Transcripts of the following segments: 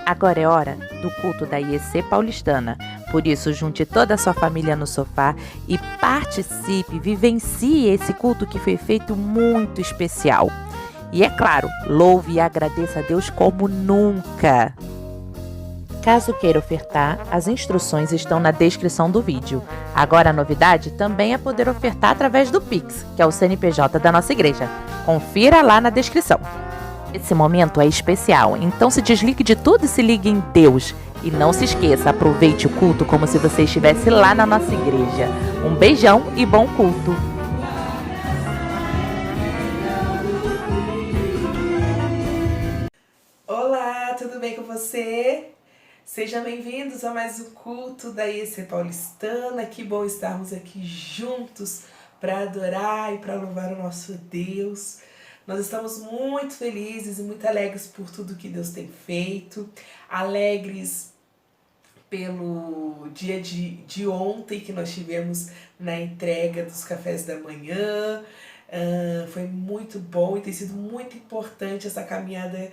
Agora é hora do culto da IEC Paulistana. Por isso, junte toda a sua família no sofá e participe, vivencie esse culto que foi feito muito especial. E é claro, louve e agradeça a Deus como nunca. Caso queira ofertar, as instruções estão na descrição do vídeo. Agora a novidade também é poder ofertar através do Pix, que é o CNPJ da nossa igreja. Confira lá na descrição. Esse momento é especial, então se desligue de tudo e se ligue em Deus. E não se esqueça, aproveite o culto como se você estivesse lá na nossa igreja. Um beijão e bom culto! Olá, tudo bem com você? Sejam bem-vindos a mais um culto da IEC Paulistana. Que bom estarmos aqui juntos para adorar e para louvar o nosso Deus. Nós estamos muito felizes e muito alegres por tudo que Deus tem feito, alegres pelo dia de ontem que nós tivemos na entrega dos cafés da manhã. Foi muito bom e tem sido muito importante essa caminhada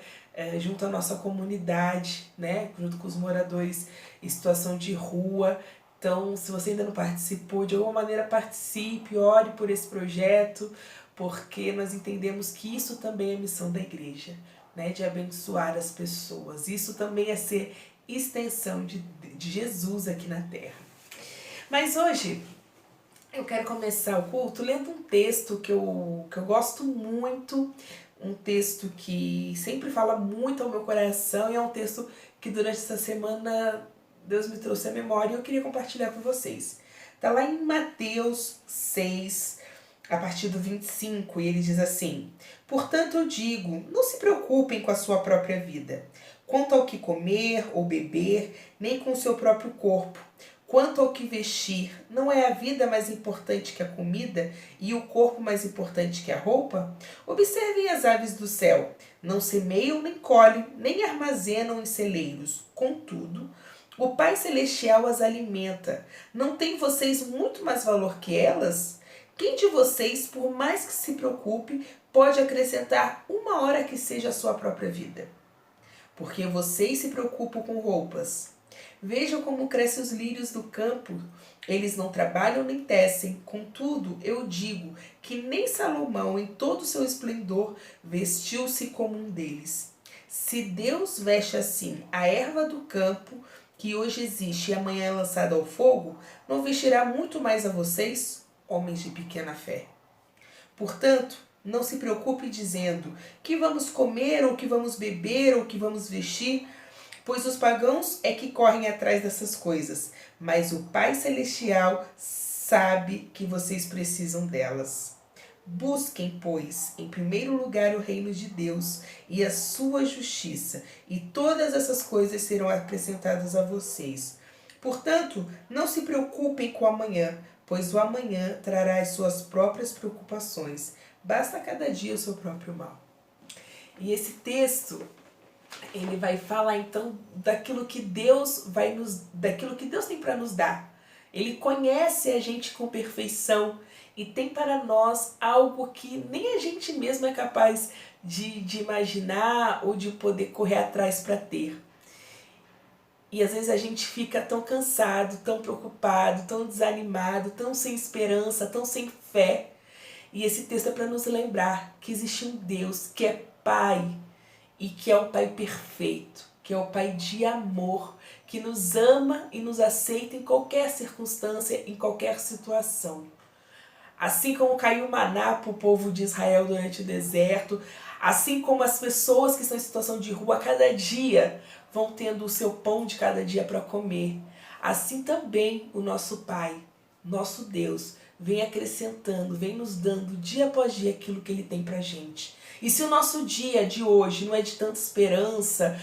junto à nossa comunidade, né? Junto com os moradores em situação de rua. Então, se você ainda não participou, de alguma maneira participe, ore por esse projeto, porque nós entendemos que isso também é missão da igreja, né? De abençoar as pessoas. Isso também é ser extensão de Jesus aqui na Terra. Mas hoje eu quero começar o culto lendo um texto que eu gosto muito, um texto que sempre fala muito ao meu coração e é um texto que durante essa semana Deus me trouxe à memória e eu queria compartilhar com vocês. Está lá em Mateus 6, a partir do 25, e ele diz assim: portanto eu digo, não se preocupem com a sua própria vida, quanto ao que comer ou beber, nem com o seu próprio corpo. Quanto ao que vestir, não é a vida mais importante que a comida e o corpo mais importante que a roupa? Observem as aves do céu. Não semeiam, nem colhem, nem armazenam em celeiros. Contudo, o Pai Celestial as alimenta. Não têm vocês muito mais valor que elas? Quem de vocês, por mais que se preocupe, pode acrescentar uma hora que seja a sua própria vida? Porque vocês se preocupam com roupas. Vejam como crescem os lírios do campo. Eles não trabalham nem tecem. Contudo, eu digo que nem Salomão, em todo o seu esplendor, vestiu-se como um deles. Se Deus veste assim a erva do campo, que hoje existe e amanhã é lançada ao fogo, não vestirá muito mais a vocês, homens de pequena fé? Portanto, não se preocupe dizendo que vamos comer, ou que vamos beber, ou que vamos vestir, pois os pagãos é que correm atrás dessas coisas, mas o Pai Celestial sabe que vocês precisam delas. Busquem, pois, em primeiro lugar o reino de Deus e a sua justiça, e todas essas coisas serão acrescentadas a vocês. Portanto, não se preocupem com o amanhã, pois o amanhã trará as suas próprias preocupações. Basta cada dia o seu próprio mal. E esse texto, ele vai falar então daquilo que Deus tem para nos dar. Ele conhece a gente com perfeição e tem para nós algo que nem a gente mesmo é capaz de imaginar ou de poder correr atrás para ter. E às vezes a gente fica tão cansado, tão preocupado, tão desanimado, tão sem esperança, tão sem fé. E esse texto é para nos lembrar que existe um Deus que é Pai e que é o Pai perfeito, que é o Pai de amor, que nos ama e nos aceita em qualquer circunstância, em qualquer situação. Assim como caiu o maná para o povo de Israel durante o deserto, assim como as pessoas que estão em situação de rua, cada dia vão tendo o seu pão de cada dia para comer. Assim também o nosso Pai, nosso Deus, vem acrescentando, vem nos dando dia após dia aquilo que Ele tem pra gente. E se o nosso dia de hoje não é de tanta esperança,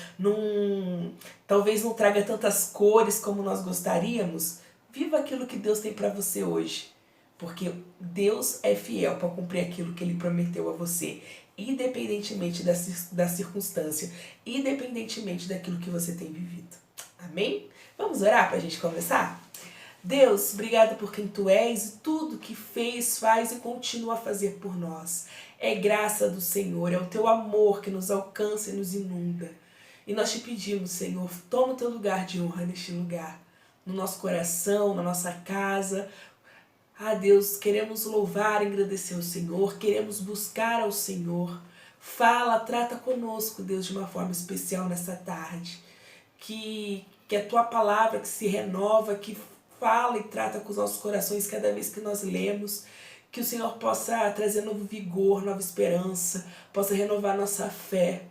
talvez não traga tantas cores como nós gostaríamos, viva aquilo que Deus tem pra você hoje. Porque Deus é fiel para cumprir aquilo que Ele prometeu a você, independentemente da circunstância, independentemente daquilo que você tem vivido. Amém? Vamos orar para a gente começar? Deus, obrigado por quem Tu és e tudo que fez, faz e continua a fazer por nós. É graça do Senhor, é o Teu amor que nos alcança e nos inunda. E nós te pedimos, Senhor, toma o teu lugar de honra neste lugar, no nosso coração, na nossa casa. Ah, Deus, queremos louvar e agradecer o Senhor, queremos buscar ao Senhor. Fala, trata conosco, Deus, de uma forma especial nessa tarde. Que a tua palavra que se renova, que fala e trata com os nossos corações cada vez que nós lemos. Que o Senhor possa trazer novo vigor, nova esperança, possa renovar nossa fé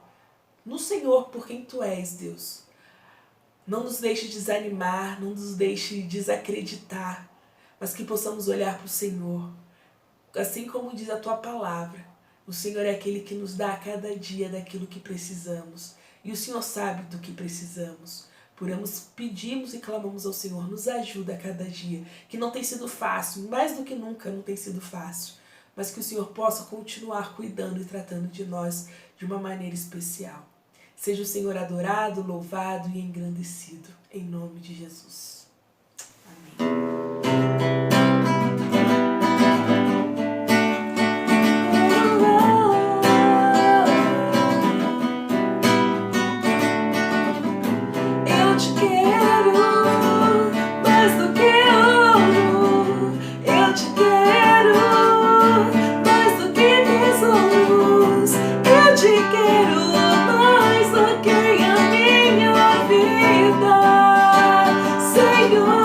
no Senhor, por quem tu és, Deus. Não nos deixe desanimar, não nos deixe desacreditar, mas que possamos olhar para o Senhor. Assim como diz a tua palavra, o Senhor é aquele que nos dá a cada dia daquilo que precisamos. E o Senhor sabe do que precisamos. Por isso pedimos e clamamos ao Senhor, nos ajuda a cada dia, que não tem sido fácil, mais do que nunca não tem sido fácil, mas que o Senhor possa continuar cuidando e tratando de nós de uma maneira especial. Seja o Senhor adorado, louvado e engrandecido, em nome de Jesus. Amém. Senhor,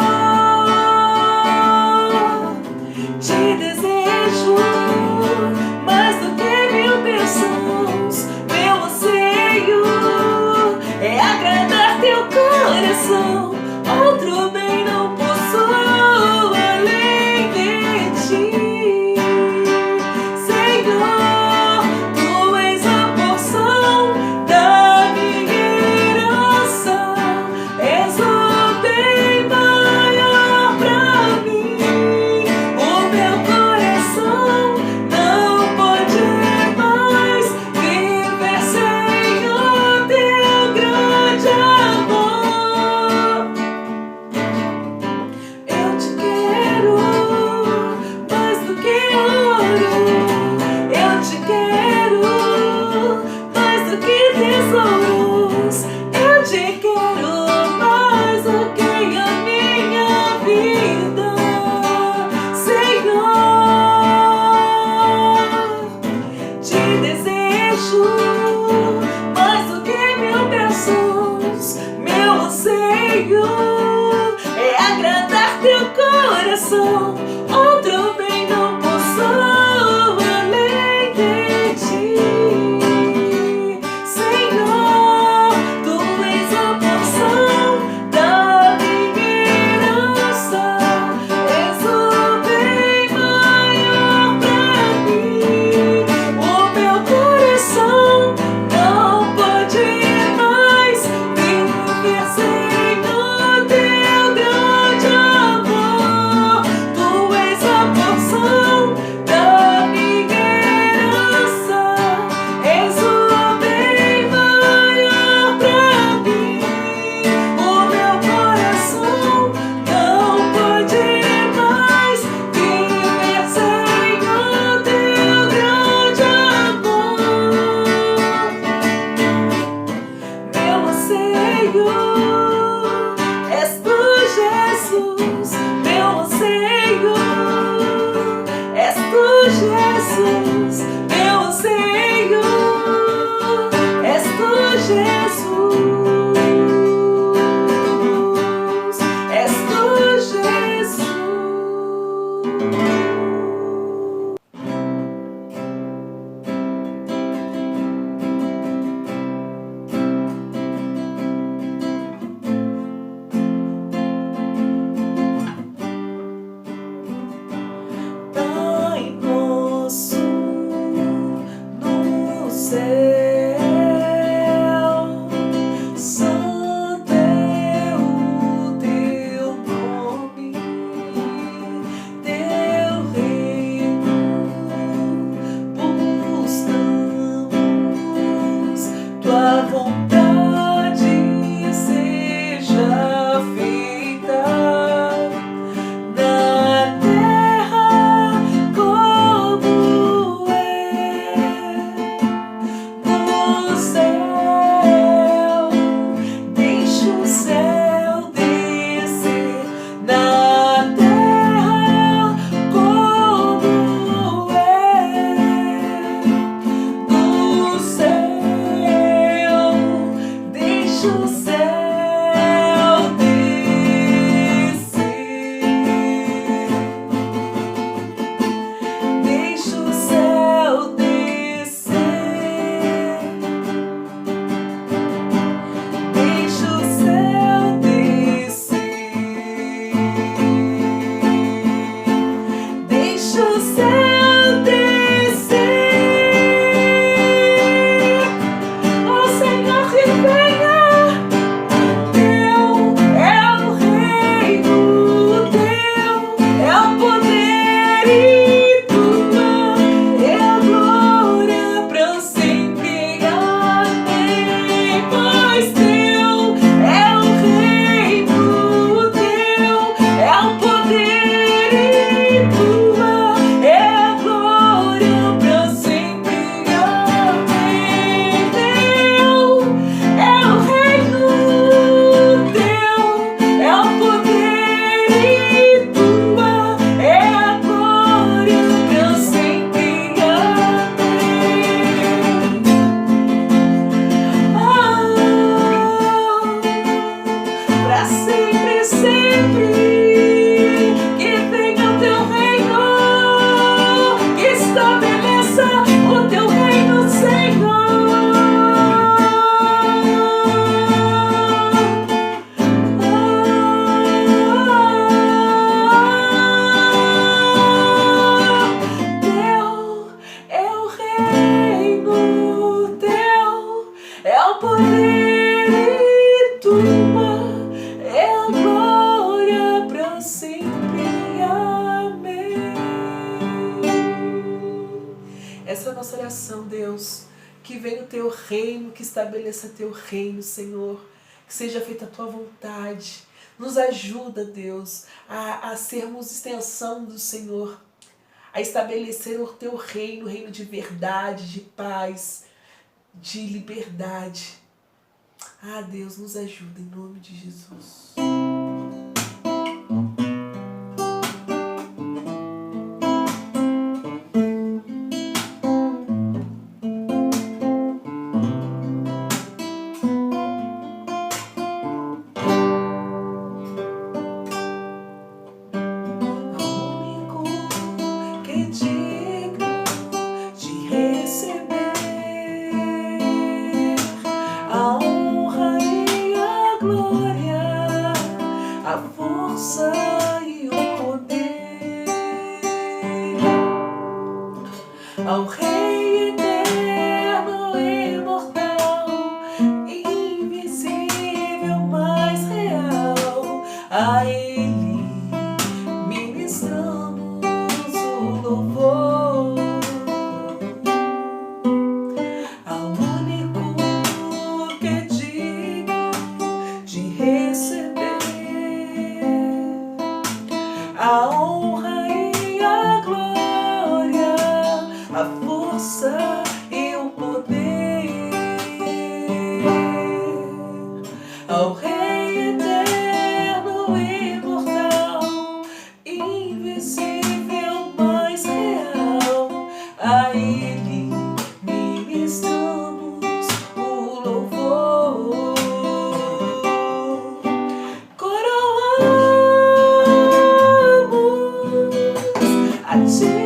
ao poder e tua é a glória para sempre. Amém. Essa é a nossa oração, Deus. Que venha o teu reino, que estabeleça teu reino, Senhor. Que seja feita a tua vontade. Nos ajuda, Deus, a sermos extensão do Senhor, a estabelecer o teu reino, reino de verdade, de paz, de liberdade. Ah, Deus, nos ajuda em nome de Jesus. Ao Rei eterno, imortal, invisível, mais real, a Ele ministramos o louvor. Ao único que é digno de receber a honra e a glória, a força e o poder, ao Rei eterno, imortal, invisível, mais real, a Ele ministramos o louvor. Coroamos a Ti,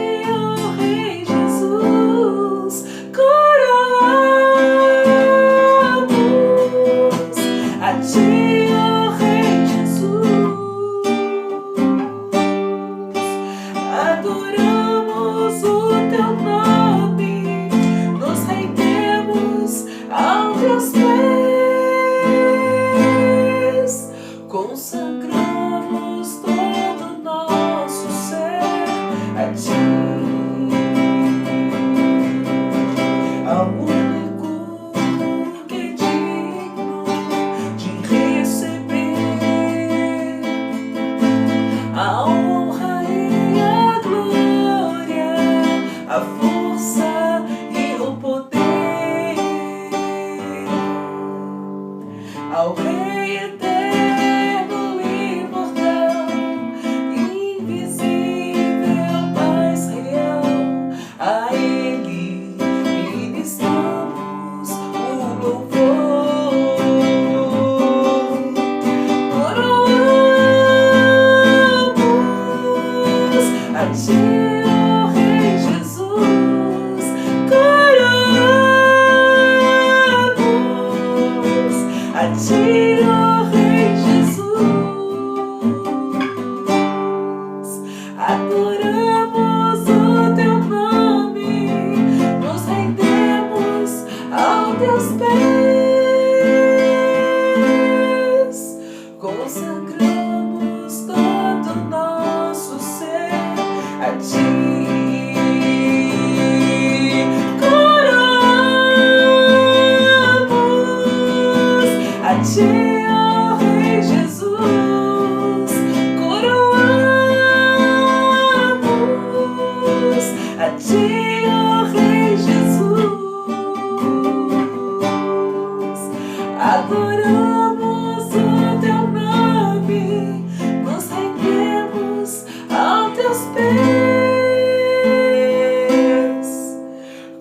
adoramos o teu nome, nos rendemos aos teus pés, consagramos todo o nosso ser a Ti, ao único que é digno de receber a honra e a glória, a força e o poder, ao Rei eterno, imortal, invisível, mais real, a Ele ministramos o louvor. Coroamos a Ti, ó Rei Jesus, coroamos a Ti, ó Rei Jesus, adoramos o teu nome, nos rendemos aos teus pés, consagramos todo o nosso ser a Ti. Coroamos a Ti, ó Rei Jesus, coroamos a Ti, ó Rei Jesus, adoramos o teu nome, nos rendemos aos teus pés,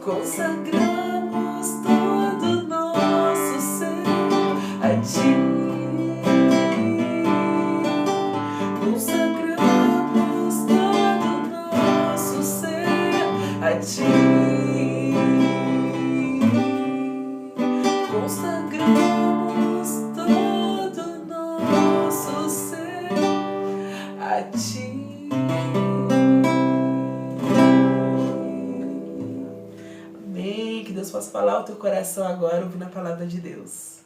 consagramos todo o nosso ser a Ti, consagramos todo o nosso ser a Ti, consagramos todo o nosso ser a Ti. Amém. Amém. Que Deus possa falar ao teu coração agora, ouvindo a palavra de Deus.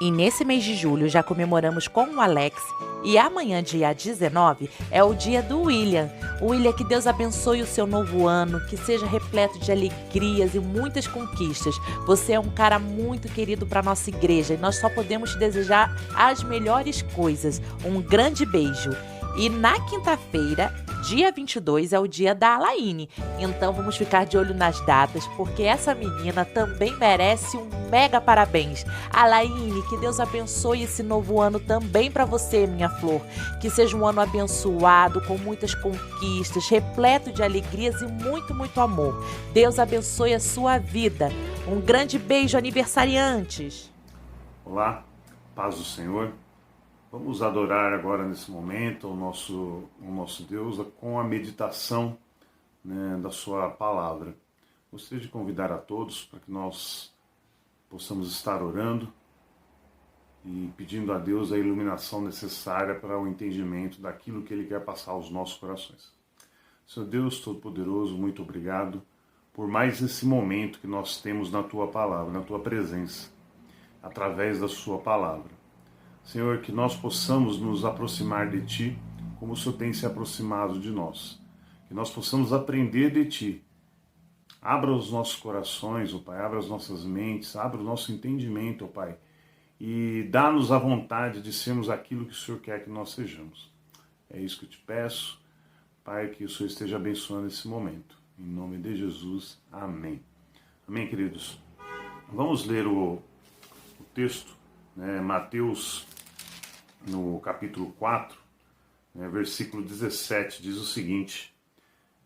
E nesse mês de julho já comemoramos com o Alex e amanhã, dia 19, é o dia do William. William, que Deus abençoe o seu novo ano, que seja repleto de alegrias e muitas conquistas. Você é um cara muito querido para nossa igreja e nós só podemos te desejar as melhores coisas. Um grande beijo. E na quinta-feira, dia 22, é o dia da Alaine. Então vamos ficar de olho nas datas, porque essa menina também merece um mega parabéns. Alaine, que Deus abençoe esse novo ano também para você, minha flor. Que seja um ano abençoado, com muitas conquistas, repleto de alegrias e muito, muito amor. Deus abençoe a sua vida. Um grande beijo, aniversariantes. Olá, paz do Senhor. Vamos adorar agora nesse momento o nosso Deus com a meditação, né, da sua palavra. Gostaria de convidar a todos para que nós possamos estar orando e pedindo a Deus a iluminação necessária para o entendimento daquilo que Ele quer passar aos nossos corações. Senhor Deus Todo-Poderoso, muito obrigado por mais esse momento que nós temos na Tua palavra, na Tua presença, através da Sua palavra. Senhor, que nós possamos nos aproximar de Ti como o Senhor tem se aproximado de nós. Que nós possamos aprender de Ti. Abra os nossos corações, ó Pai, abra as nossas mentes, abra o nosso entendimento, ó Pai, e dá-nos a vontade de sermos aquilo que o Senhor quer que nós sejamos. É isso que eu te peço, Pai, que o Senhor esteja abençoando esse momento. Em nome de Jesus, amém. Amém, queridos? Vamos ler o texto, né, Mateus, no capítulo 4, né, versículo 17, diz o seguinte: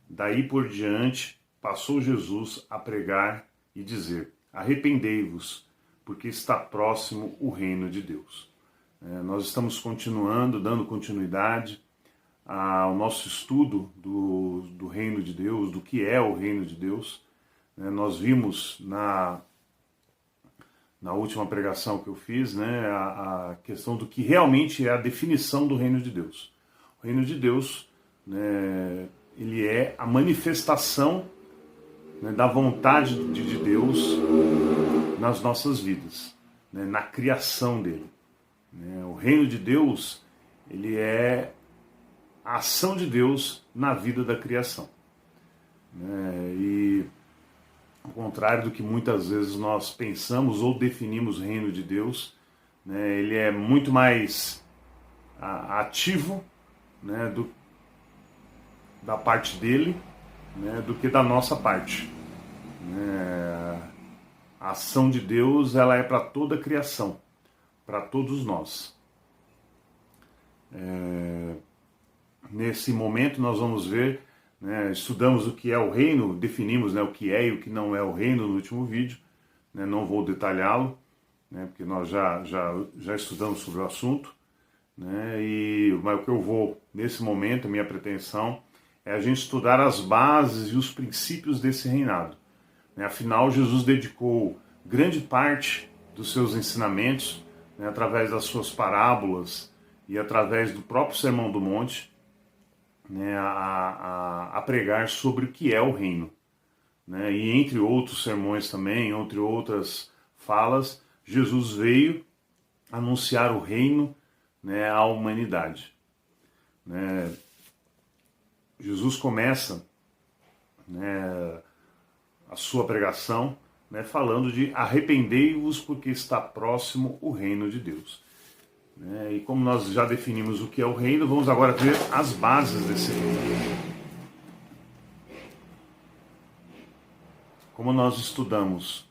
Daí por diante passou Jesus a pregar e dizer: Arrependei-vos, porque está próximo o reino de Deus. Nós estamos continuando, dando continuidade ao nosso estudo do reino de Deus, do que é o reino de Deus. Nós vimos na última pregação que eu fiz, né, a questão do que realmente é a definição do reino de Deus. O reino de Deus, né, ele é a manifestação, né, da vontade de Deus nas nossas vidas, né, na criação dele. O reino de Deus, ele é a ação de Deus na vida da criação. E ao contrário do que muitas vezes nós pensamos ou definimos o reino de Deus, né, ele é muito mais ativo, né, da parte dele, né, do que da nossa parte. A ação de Deus, ela é para toda a criação, para todos nós. Nesse momento nós vamos ver, né, estudamos o que é o reino, definimos, né, o que é e o que não é o reino no último vídeo, né, não vou detalhá-lo, né, porque nós já estudamos sobre o assunto, né, mas o que eu vou, nesse momento, a minha pretensão, é a gente estudar as bases e os princípios desse reinado. Afinal, Jesus dedicou grande parte dos seus ensinamentos, né, através das suas parábolas e através do próprio Sermão do Monte, né, a pregar sobre o que é o reino. E entre outros sermões também, entre outras falas, Jesus veio anunciar o reino, né, à humanidade. Jesus começa, né, a sua pregação, né, falando de arrependei-vos porque está próximo o reino de Deus. E como nós já definimos o que é o reino, vamos agora ver as bases desse reino. Como nós estudamos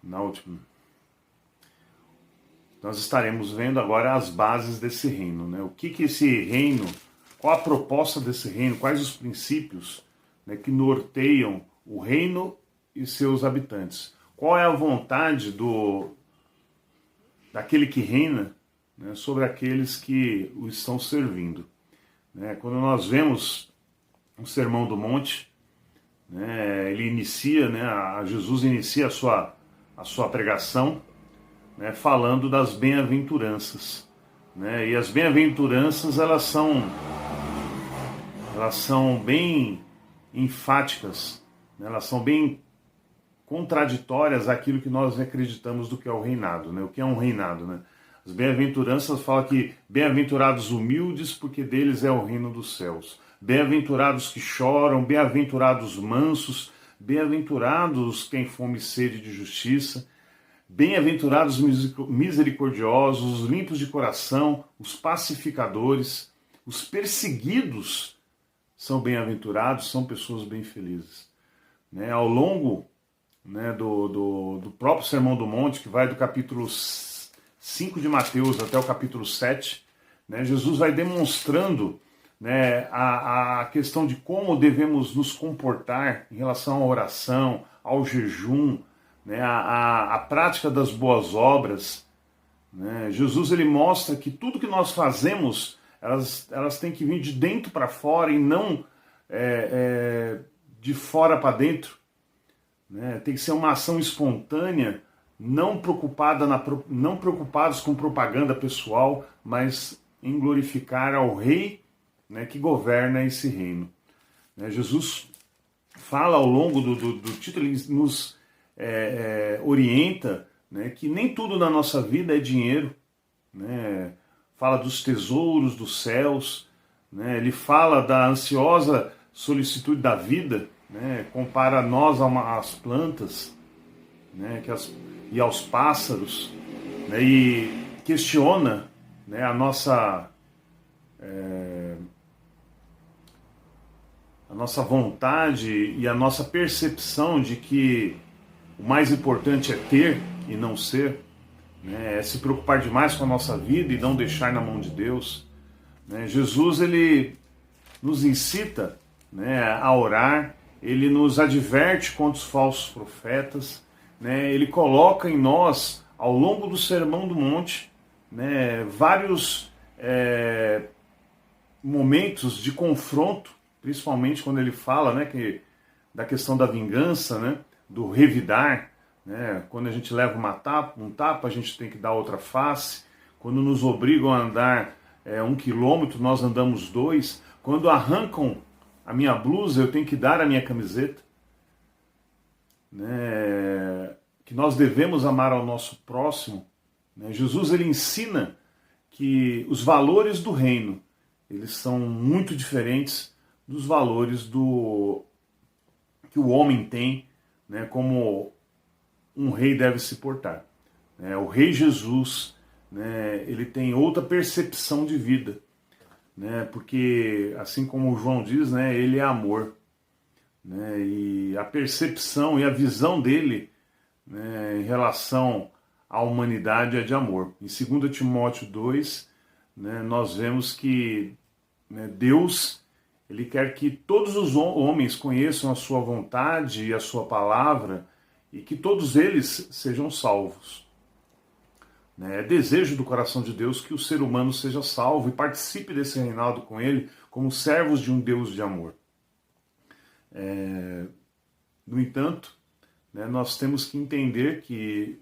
na última, nós estaremos vendo agora as bases desse reino. O que esse reino, qual a proposta desse reino, quais os princípios, né, que norteiam o reino e seus habitantes. Qual é a vontade daquele que reina, né, sobre aqueles que o estão servindo. Quando nós vemos o Sermão do Monte, né, ele inicia, né, Jesus inicia a sua pregação, né, falando das bem-aventuranças. E as bem-aventuranças, elas são elas são bem enfáticas, né? Elas são bem contraditórias àquilo que nós acreditamos do que é o reinado, né? O que é um reinado, né? As bem-aventuranças falam que bem-aventurados humildes, porque deles é o reino dos céus. Bem-aventurados que choram, bem-aventurados mansos, bem-aventurados quem fome e sede de justiça, bem-aventurados misericordiosos, os limpos de coração, os pacificadores, os perseguidos são bem-aventurados, são pessoas bem felizes. Né? Ao longo, né, do próprio Sermão do Monte, que vai do capítulo 5 de Mateus até o capítulo 7, né, Jesus vai demonstrando, né, a questão de como devemos nos comportar em relação à oração, ao jejum, né, a prática das boas obras. Né? Jesus ele mostra que tudo que nós fazemos, elas têm que vir de dentro para fora e não de fora para dentro. Né? Tem que ser uma ação espontânea, não preocupados com propaganda pessoal, mas em glorificar ao Rei, né, que governa esse reino. Né? Jesus fala ao longo do título, ele nos orienta, né, que nem tudo na nossa vida é dinheiro. Né? Fala dos tesouros dos céus, né? Ele fala da ansiosa solicitude da vida, né? Compara nós às plantas, né? E aos pássaros, né? E questiona, né, a nossa vontade e a nossa percepção de que o mais importante é ter e não ser, né? É se preocupar demais com a nossa vida e não deixar na mão de Deus. Né? Jesus ele nos incita, né, a orar, ele nos adverte contra os falsos profetas, né? Ele coloca em nós, ao longo do Sermão do Monte, né, vários momentos de confronto, principalmente quando ele fala, né, da questão da vingança, né, do revidar. Né? Quando a gente leva um tapa, a gente tem que dar outra face. Quando nos obrigam a andar 1 quilômetro, nós andamos 2. Quando arrancam a minha blusa, eu tenho que dar a minha camiseta. Né? Que nós devemos amar ao nosso próximo. Né? Jesus ele ensina que os valores do reino, eles são muito diferentes dos valores que o homem tem, né, como um rei deve se portar. Né? O rei Jesus, né, ele tem outra percepção de vida, né, porque, assim como o João diz, né, ele é amor. Né, e a percepção e a visão dele, né, em relação à humanidade é de amor. Em 2 Timóteo 2, né, nós vemos que, né, Deus ele quer que todos os homens conheçam a sua vontade e a sua palavra e que todos eles sejam salvos. É desejo do coração de Deus que o ser humano seja salvo e participe desse reinado com ele como servos de um Deus de amor. No entanto, né, nós temos que entender que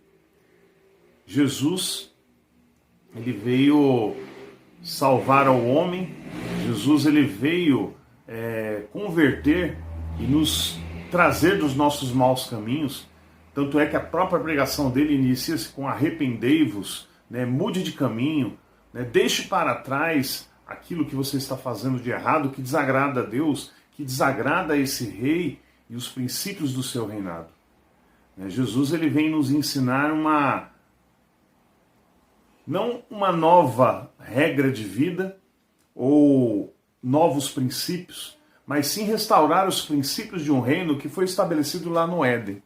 Jesus ele veio salvar ao homem, Jesus ele veio converter e nos trazer dos nossos maus caminhos. Tanto é que a própria pregação dele inicia-se com arrependei-vos, né, mude de caminho, né, deixe para trás aquilo que você está fazendo de errado, que desagrada a Deus, que desagrada a esse rei e os princípios do seu reinado. Jesus ele vem nos ensinar não uma nova regra de vida ou novos princípios, mas sim restaurar os princípios de um reino que foi estabelecido lá no Éden.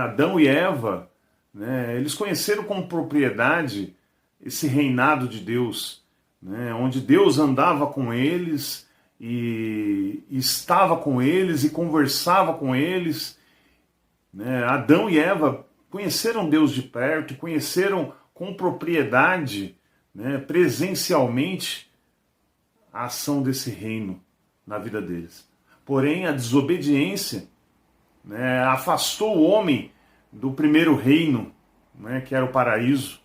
Adão e Eva, né, eles conheceram com propriedade esse reinado de Deus, né, onde Deus andava com eles e estava com eles e conversava com eles. Né. Adão e Eva conheceram Deus de perto, conheceram com propriedade, né, presencialmente, a ação desse reino na vida deles. Porém, a desobediência, né, afastou o homem do primeiro reino, né, que era o paraíso.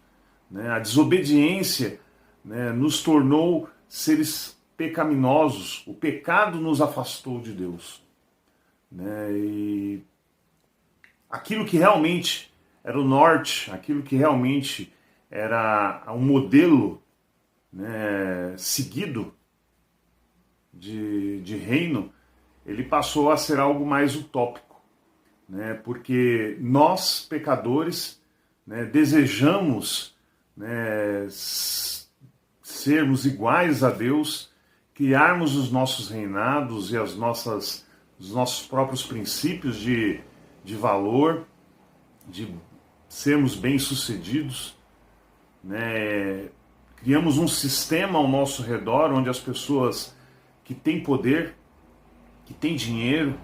Né, a desobediência, né, nos tornou seres pecaminosos, o pecado nos afastou de Deus. Né? E aquilo que realmente era o norte, aquilo que realmente era um modelo, né, seguido de reino, ele passou a ser algo mais utópico, né, porque nós, pecadores, né, desejamos, né, sermos iguais a Deus, criarmos os nossos reinados e os nossos próprios princípios de valor, de sermos bem-sucedidos, né? Criamos um sistema ao nosso redor onde as pessoas que têm poder, que têm dinheiro,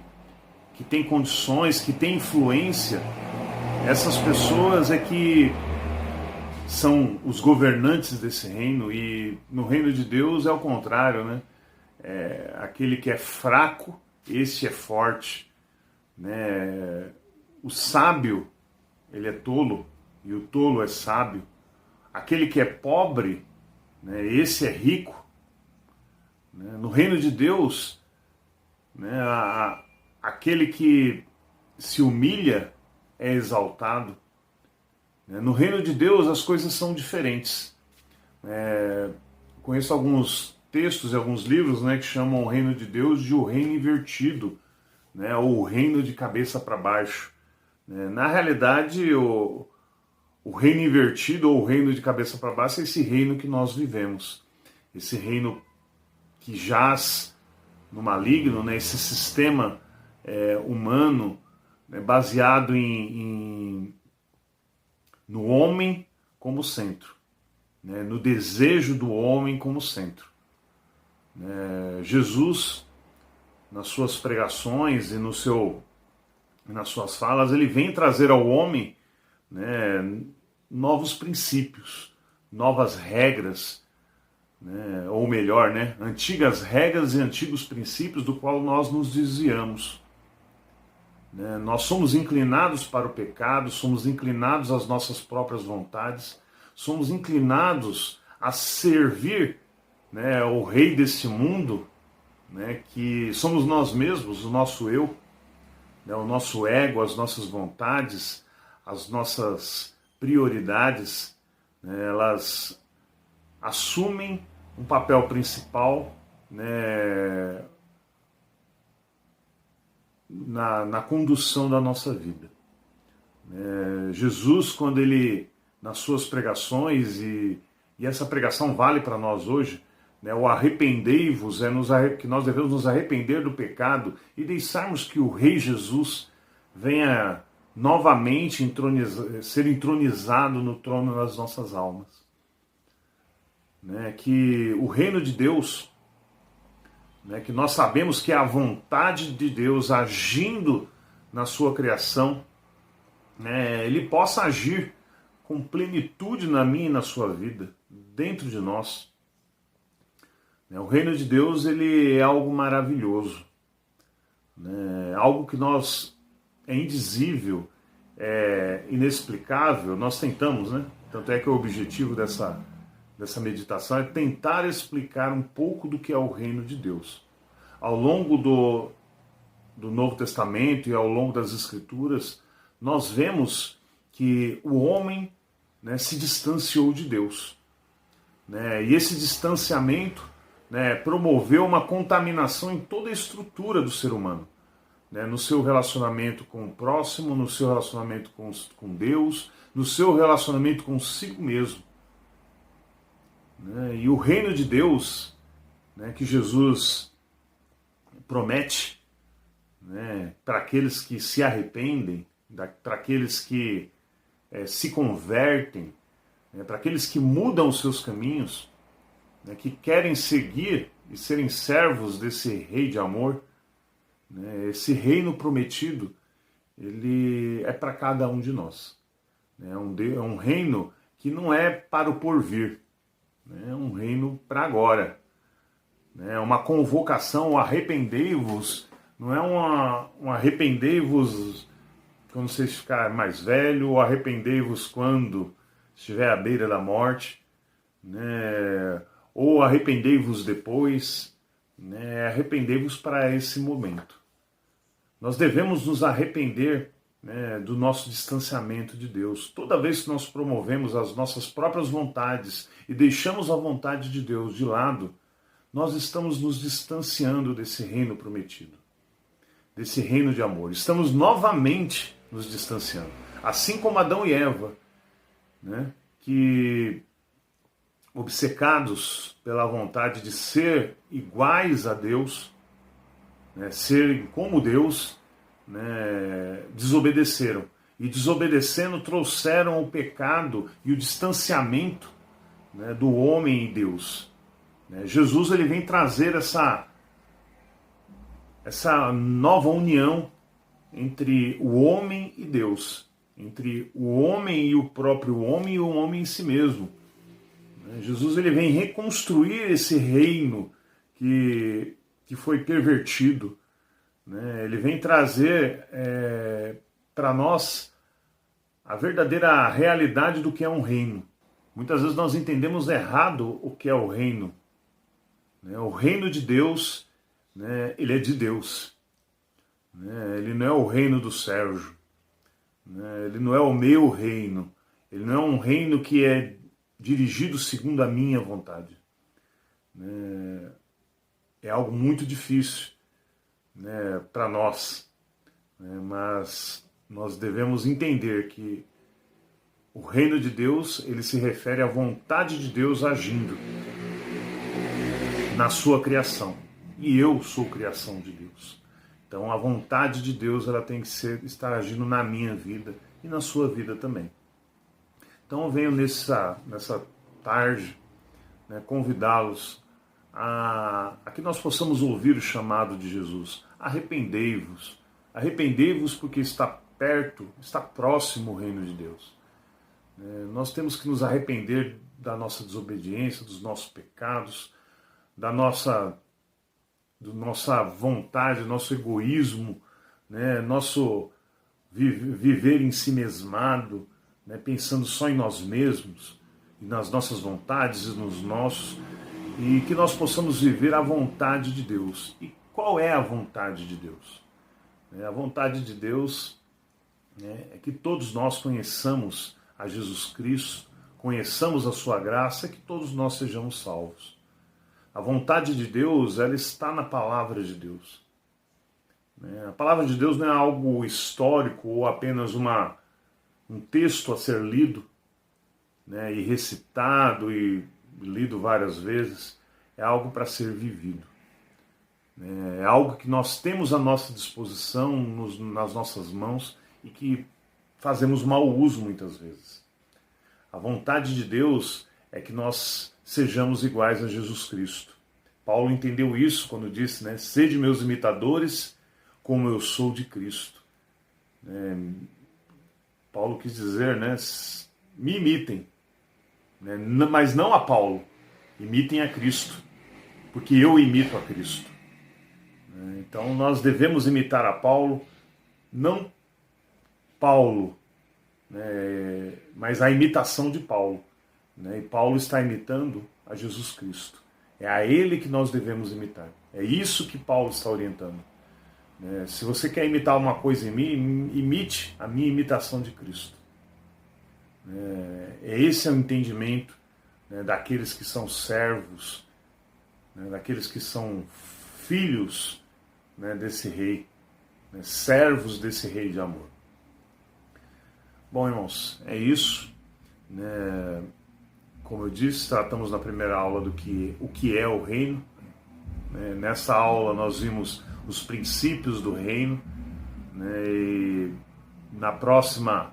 que têm condições, que têm influência, essas pessoas é que são os governantes desse reino. E no reino de Deus é o contrário, né? Aquele que é fraco, esse é forte, né? O sábio, ele é tolo, e o tolo é sábio. Aquele que é pobre, né, esse é rico. Né? No reino de Deus, né, aquele que se humilha é exaltado. Né? No reino de Deus as coisas são diferentes. Conheço alguns textos e alguns livros, né, que chamam o reino de Deus de o reino invertido, né, ou o reino de cabeça para baixo. Na realidade, o reino invertido ou o reino de cabeça para baixo é esse reino que nós vivemos. Esse reino que jaz no maligno, né? Esse sistema humano, né? Baseado no homem como centro, né? No desejo do homem como centro. Jesus, nas suas pregações e nas suas falas, ele vem trazer ao homem, né, novos princípios, novas regras, né, ou melhor, né, antigas regras e antigos princípios do qual nós nos desviamos. Nós somos inclinados para o pecado, somos inclinados às nossas próprias vontades, somos inclinados a servir, né, o rei deste mundo, né, que somos nós mesmos, o nosso eu, né, o nosso ego, as nossas vontades, as nossas prioridades, né, elas assumem um papel principal, né, na condução da nossa vida. Jesus, quando ele, nas suas pregações, e essa pregação vale para nós hoje, né, o arrependei-vos, que nós devemos nos arrepender do pecado e deixarmos que o Rei Jesus venha novamente ser entronizado no trono das nossas almas. Né, que o reino de Deus, né, que nós sabemos que é a vontade de Deus agindo na sua criação, né, ele possa agir com plenitude na minha e na sua vida, dentro de nós. O reino de Deus, ele é algo maravilhoso, né? Algo que é indizível, é inexplicável. Nós tentamos, né? Tanto é que o objetivo dessa meditação é tentar explicar um pouco do que é o reino de Deus. Ao longo do Novo Testamento e ao longo das Escrituras, nós vemos que o homem, né, se distanciou de Deus, né? E esse distanciamento, né, promoveu uma contaminação em toda a estrutura do ser humano, né, no seu relacionamento com o próximo, no seu relacionamento com Deus, no seu relacionamento consigo mesmo. Né, e o reino de Deus, né, que Jesus promete, né, para aqueles que se arrependem, para aqueles que se convertem, né, para aqueles que mudam os seus caminhos, né, que querem seguir e serem servos desse rei de amor, né, esse reino prometido, ele é para cada um de nós. Né, é um reino que não é para o porvir, né, é um reino para agora. Né, é uma convocação, o arrependei-vos, não é um arrependei-vos quando você ficar mais velho, ou arrependei-vos quando estiver à beira da morte, né? ou arrependei-vos depois, né? Arrependei-vos para esse momento. Nós devemos nos arrepender, né, do nosso distanciamento de Deus. Toda vez que nós promovemos as nossas próprias vontades e deixamos a vontade de Deus de lado, nós estamos nos distanciando desse reino prometido, desse reino de amor. Estamos novamente nos distanciando. Assim como Adão e Eva, né, que obcecados pela vontade de ser iguais a Deus, né, serem como Deus, né, desobedeceram. E desobedecendo trouxeram o pecado e o distanciamento, né, do homem e Deus. Jesus ele vem trazer essa nova união entre o homem e Deus, entre o homem e o próprio homem e o homem em si mesmo. Jesus ele vem reconstruir esse reino que foi pervertido. Ele vem trazer para nós a verdadeira realidade do que é um reino. Muitas vezes nós entendemos errado o que é o reino. O reino de Deus, né, ele é de Deus. Ele não é o reino do Sérgio. Ele não é o meu reino. Ele não é um reino que é dirigido segundo a minha vontade. É algo muito difícil, né, para nós. Mas nós devemos entender que o reino de Deus ele se refere à vontade de Deus agindo na sua criação. E eu sou criação de Deus. Então a vontade de Deus ela tem que estar agindo na minha vida e na sua vida também. Então eu venho nessa tarde, né, convidá-los a que nós possamos ouvir o chamado de Jesus. Arrependei-vos. Arrependei-vos porque está perto, está próximo o reino de Deus. Nós temos que nos arrepender da nossa desobediência, dos nossos pecados, da nossa vontade, nosso egoísmo, né, nosso viver em si mesmado, né, pensando só em nós mesmos, e nas nossas vontades e nos nossos, e que nós possamos viver a vontade de Deus. E qual é a vontade de Deus? A vontade de Deus, né, é que todos nós conheçamos a Jesus Cristo, conheçamos a sua graça, e que todos nós sejamos salvos. A vontade de Deus, ela está na palavra de Deus. A palavra de Deus não é algo histórico ou apenas um texto a ser lido, né, e recitado e lido várias vezes. É algo para ser vivido. É algo que nós temos à nossa disposição, nas nossas mãos, e que fazemos mau uso muitas vezes. A vontade de Deus é que nós sejamos iguais a Jesus Cristo. Paulo entendeu isso quando disse, né, sede meus imitadores como eu sou de Cristo. Paulo quis dizer, né, me imitem, né, mas não a Paulo, imitem a Cristo, porque eu imito a Cristo. Então nós devemos imitar a Paulo, não Paulo, né, mas a imitação de Paulo. E Paulo está imitando a Jesus Cristo. É a ele que nós devemos imitar. É isso que Paulo está orientando. Se você quer imitar uma coisa em mim, imite a minha imitação de Cristo. Esse é o entendimento, né, daqueles que são servos, né, daqueles que são filhos, né, desse rei, né, servos desse rei de amor. Bom, irmãos, é isso. Como eu disse, tratamos na primeira aula o que é o reino. Nessa aula nós vimos os princípios do reino. E na próxima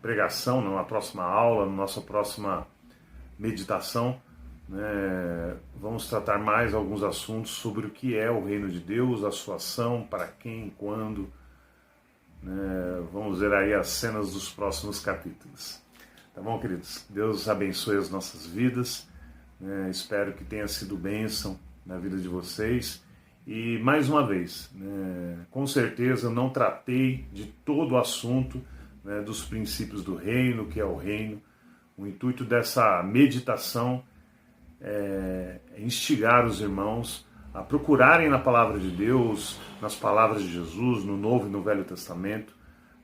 pregação, na próxima aula, na nossa próxima meditação, vamos tratar mais alguns assuntos sobre o que é o reino de Deus, a sua ação, para quem, quando. Vamos ver aí as cenas dos próximos capítulos. Tá bom, queridos? Deus abençoe as nossas vidas. Espero que tenha sido bênção na vida de vocês. E, mais uma vez, com certeza eu não tratei de todo o assunto, dos princípios do reino, que é o reino. O intuito dessa meditação instigar os irmãos a procurarem na palavra de Deus, nas palavras de Jesus, no Novo e no Velho Testamento,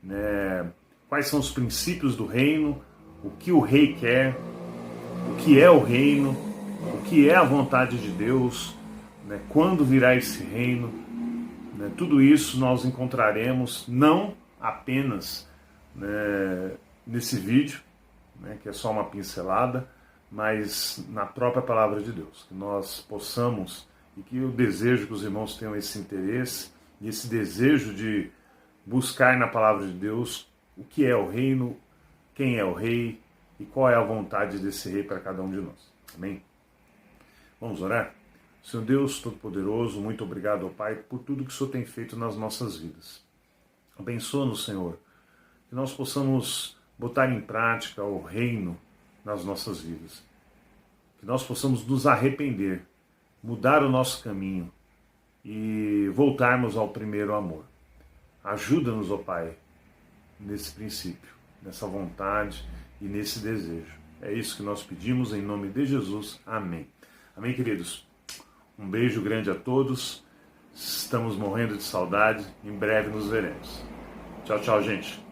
né, quais são os princípios do reino, o que o rei quer, o que é o reino, o que é a vontade de Deus, né, quando virá esse reino. Né, tudo isso nós encontraremos não apenas, né, nesse vídeo, né, que é só uma pincelada, mas na própria palavra de Deus. Que nós possamos, e que eu desejo que os irmãos tenham esse interesse e esse desejo de buscar na palavra de Deus o que é o reino, quem é o rei e qual é a vontade desse rei para cada um de nós. Amém? Vamos orar? Senhor Deus Todo-Poderoso, muito obrigado, ó Pai, por tudo que o Senhor tem feito nas nossas vidas. Abençoa-nos, Senhor, que nós possamos botar em prática o reino nas nossas vidas. Que nós possamos nos arrepender, mudar o nosso caminho e voltarmos ao primeiro amor. Ajuda-nos, ó Pai, nesse princípio, nessa vontade e nesse desejo. É isso que nós pedimos em nome de Jesus. Amém. Amém, queridos? Um beijo grande a todos. Estamos morrendo de saudade. Em breve nos veremos. Tchau, tchau, gente.